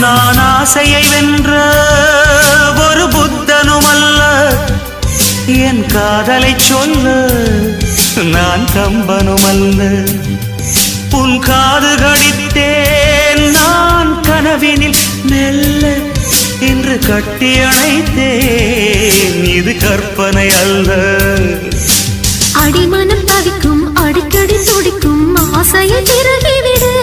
நான் ஆசையை வென்ற ஒரு புத்தனுமல்ல, என் காதலை சொல்ல நான் கம்பனுமல்ல. உன் காது கடித்தேன் நான் கனவினில் மெல்ல, இன்று கட்டி அணைத்தேன் இது கற்பனை அல்ல. அடிமனம் தவிக்கும் அடிக்கடி துடிக்கும் ஆசையை திருகிவிடு.